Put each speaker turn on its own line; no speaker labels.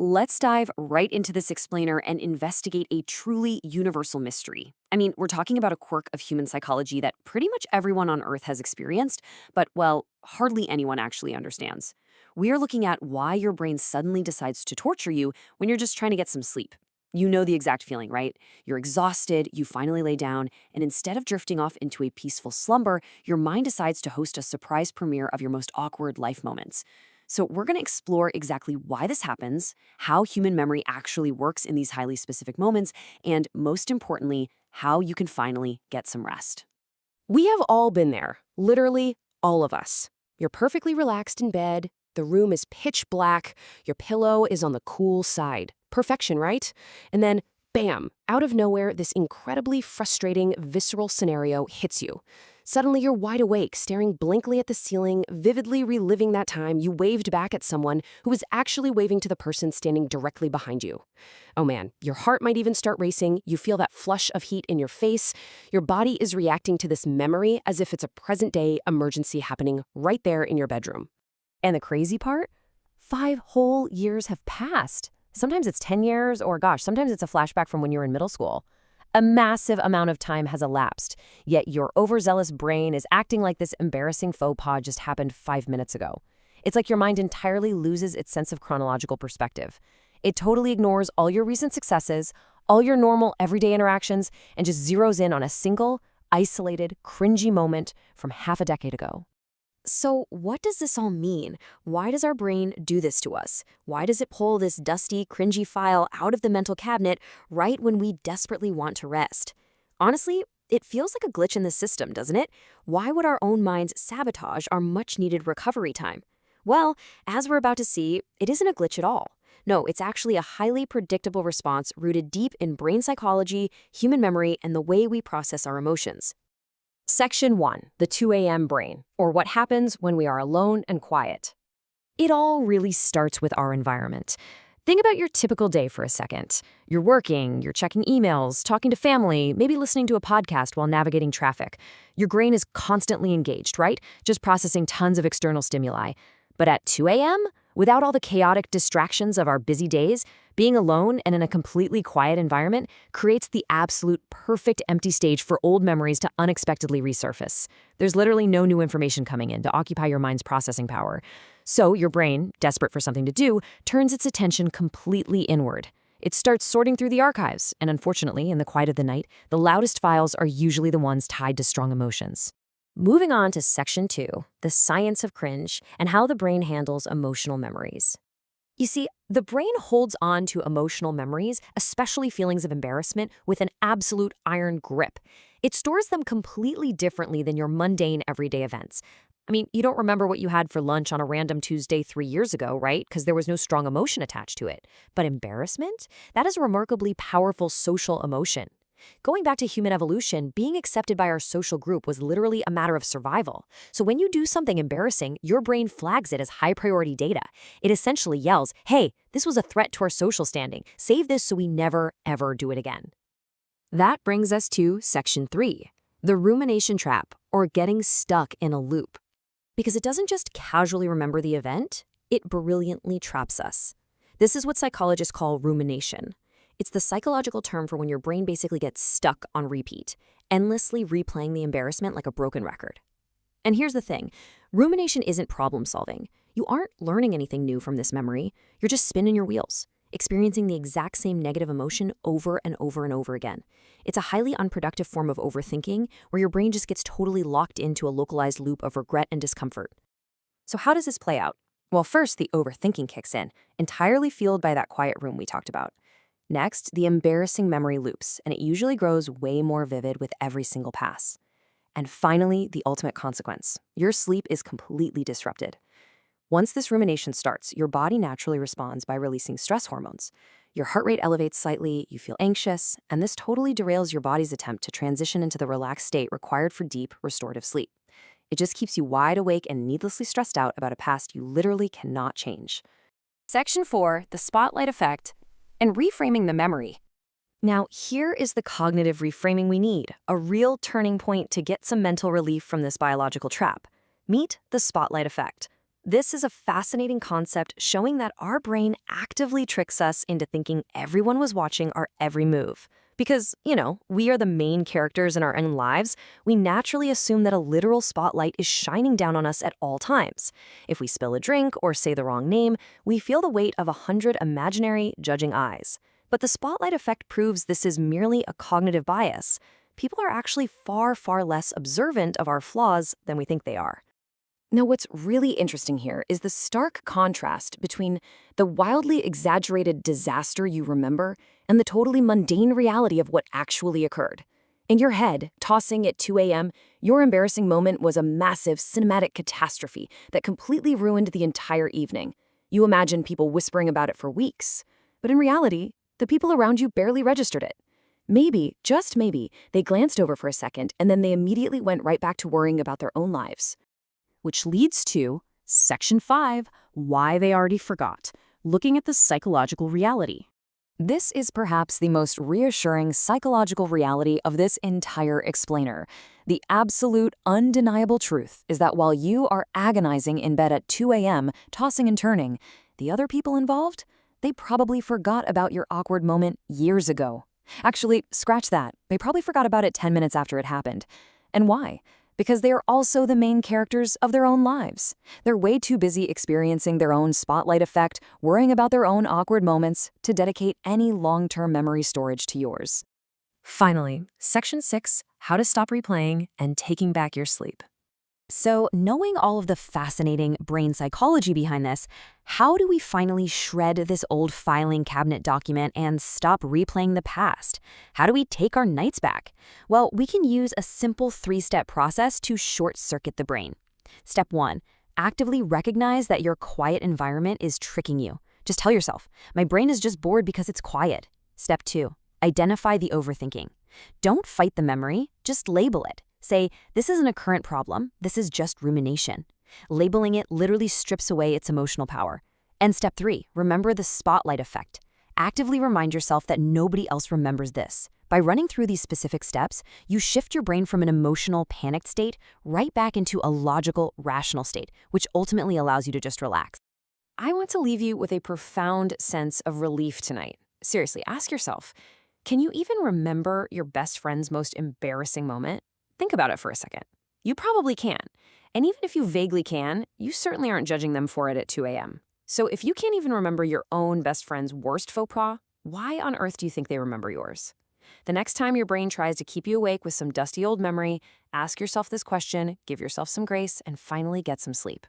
Let's dive right into this explainer and investigate a truly universal mystery. I mean, we're talking about a quirk of human psychology that pretty much everyone on Earth has experienced, but, well, hardly anyone actually understands. We are looking at why your brain suddenly decides to torture you when you're just trying to get some sleep. You know the exact feeling, right? You're exhausted, you finally lay down, and instead of drifting off into a peaceful slumber, your mind decides to host a surprise premiere of your most awkward life moments. So, we're going to explore exactly why this happens, how human memory actually works in these highly specific moments, and most importantly, how you can finally get some rest.
We have all been there, literally all of us. You're perfectly relaxed in bed, the room is pitch black, your pillow is on the cool side. Perfection, right? And then, bam, out of nowhere, this incredibly frustrating, visceral scenario hits you. Suddenly you're wide awake, staring blankly at the ceiling, vividly reliving that time you waved back at someone who was actually waving to the person standing directly behind you. Oh man, your heart might even start racing, you feel that flush of heat in your face. Your body is reacting to this memory as if it's a present-day emergency happening right there in your bedroom.
And the crazy part? 5 whole years have passed. Sometimes it's 10 years, or gosh, sometimes it's a flashback from when you were in middle school. A massive amount of time has elapsed, yet your overzealous brain is acting like this embarrassing faux pas just happened 5 minutes ago. It's like your mind entirely loses its sense of chronological perspective. It totally ignores all your recent successes, all your normal everyday interactions, and just zeroes in on a single, isolated, cringy moment from half a decade ago.
So, what does this all mean? Why does our brain do this to us? Why does it pull this dusty, cringy file out of the mental cabinet right when we desperately want to rest? Honestly, it feels like a glitch in the system, doesn't it? Why would our own minds sabotage our much-needed recovery time? Well, as we're about to see, it isn't a glitch at all. No, it's actually a highly predictable response rooted deep in brain psychology, human memory, and the way we process our emotions.
Section 1, the 2 a.m. brain, or what happens when we are alone and quiet. It all really starts with our environment. Think about your typical day for a second. You're working, you're checking emails, talking to family, maybe listening to a podcast while navigating traffic. Your brain is constantly engaged, right? Just processing tons of external stimuli. But at 2 a.m., without all the chaotic distractions of our busy days, being alone and in a completely quiet environment creates the absolute perfect empty stage for old memories to unexpectedly resurface. There's literally no new information coming in to occupy your mind's processing power. So your brain, desperate for something to do, turns its attention completely inward. It starts sorting through the archives, and unfortunately, in the quiet of the night, the loudest files are usually the ones tied to strong emotions.
Moving on to Section 2, the science of cringe and how the brain handles emotional memories. You see, the brain holds on to emotional memories, especially feelings of embarrassment, with an absolute iron grip. It stores them completely differently than your mundane everyday events. I mean, you don't remember what you had for lunch on a random Tuesday 3 years ago, right? Because there was no strong emotion attached to it. But embarrassment? That is a remarkably powerful social emotion. Going back to human evolution, being accepted by our social group was literally a matter of survival. So when you do something embarrassing, your brain flags it as high-priority data. It essentially yells, hey, this was a threat to our social standing. Save this so we never, ever do it again. That brings us to Section 3, the rumination trap, or getting stuck in a loop. Because it doesn't just casually remember the event, it brilliantly traps us. This is what psychologists call rumination. It's the psychological term for when your brain basically gets stuck on repeat, endlessly replaying the embarrassment like a broken record. And here's the thing, rumination isn't problem solving. You aren't learning anything new from this memory. You're just spinning your wheels, experiencing the exact same negative emotion over and over and over again. It's a highly unproductive form of overthinking where your brain just gets totally locked into a localized loop of regret and discomfort. So how does this play out? Well, first, the overthinking kicks in, entirely fueled by that quiet room we talked about. Next, the embarrassing memory loops, and it usually grows way more vivid with every single pass. And finally, the ultimate consequence. Your sleep is completely disrupted. Once this rumination starts, your body naturally responds by releasing stress hormones. Your heart rate elevates slightly, you feel anxious, and this totally derails your body's attempt to transition into the relaxed state required for deep, restorative sleep. It just keeps you wide awake and needlessly stressed out about a past you literally cannot change. Section 4, the spotlight effect, and reframing the memory. Now, here is the cognitive reframing we need, a real turning point to get some mental relief from this biological trap. Meet the spotlight effect. This is a fascinating concept showing that our brain actively tricks us into thinking everyone was watching our every move. Because, we are the main characters in our own lives, we naturally assume that a literal spotlight is shining down on us at all times. If we spill a drink or say the wrong name, we feel the weight of 100 imaginary, judging eyes. But the spotlight effect proves this is merely a cognitive bias. People are actually far, far less observant of our flaws than we think they are.
Now, what's really interesting here is the stark contrast between the wildly exaggerated disaster you remember and the totally mundane reality of what actually occurred. In your head, tossing at 2 a.m., your embarrassing moment was a massive cinematic catastrophe that completely ruined the entire evening. You imagine people whispering about it for weeks. But in reality, the people around you barely registered it. Maybe, just maybe, they glanced over for a second and then they immediately went right back to worrying about their own lives. Which leads to Section 5, Why They Already Forgot, looking at the psychological reality. This is perhaps the most reassuring psychological reality of this entire explainer. The absolute, undeniable truth is that while you are agonizing in bed at 2 a.m., tossing and turning, the other people involved, they probably forgot about your awkward moment years ago. Actually, scratch that. They probably forgot about it 10 minutes after it happened. And why? Because they are also the main characters of their own lives. They're way too busy experiencing their own spotlight effect, worrying about their own awkward moments, to dedicate any long-term memory storage to yours.
Finally, Section 6, How to Stop Replaying and Taking Back Your Sleep. So, knowing all of the fascinating brain psychology behind this, how do we finally shred this old filing cabinet document and stop replaying the past? How do we take our nights back? Well, we can use a simple 3-step process to short-circuit the brain. Step 1, actively recognize that your quiet environment is tricking you. Just tell yourself, my brain is just bored because it's quiet. Step 2, identify the overthinking. Don't fight the memory, just label it. Say, this isn't a current problem, this is just rumination. Labeling it literally strips away its emotional power. And step 3, remember the spotlight effect. Actively remind yourself that nobody else remembers this. By running through these specific steps, you shift your brain from an emotional, panicked state right back into a logical, rational state, which ultimately allows you to just relax. I want to leave you with a profound sense of relief tonight. Seriously, ask yourself, can you even remember your best friend's most embarrassing moment? Think about it for a second. You probably can. And even if you vaguely can, you certainly aren't judging them for it at 2 a.m. So if you can't even remember your own best friend's worst faux pas, why on earth do you think they remember yours? The next time your brain tries to keep you awake with some dusty old memory, ask yourself this question, give yourself some grace, and finally get some sleep.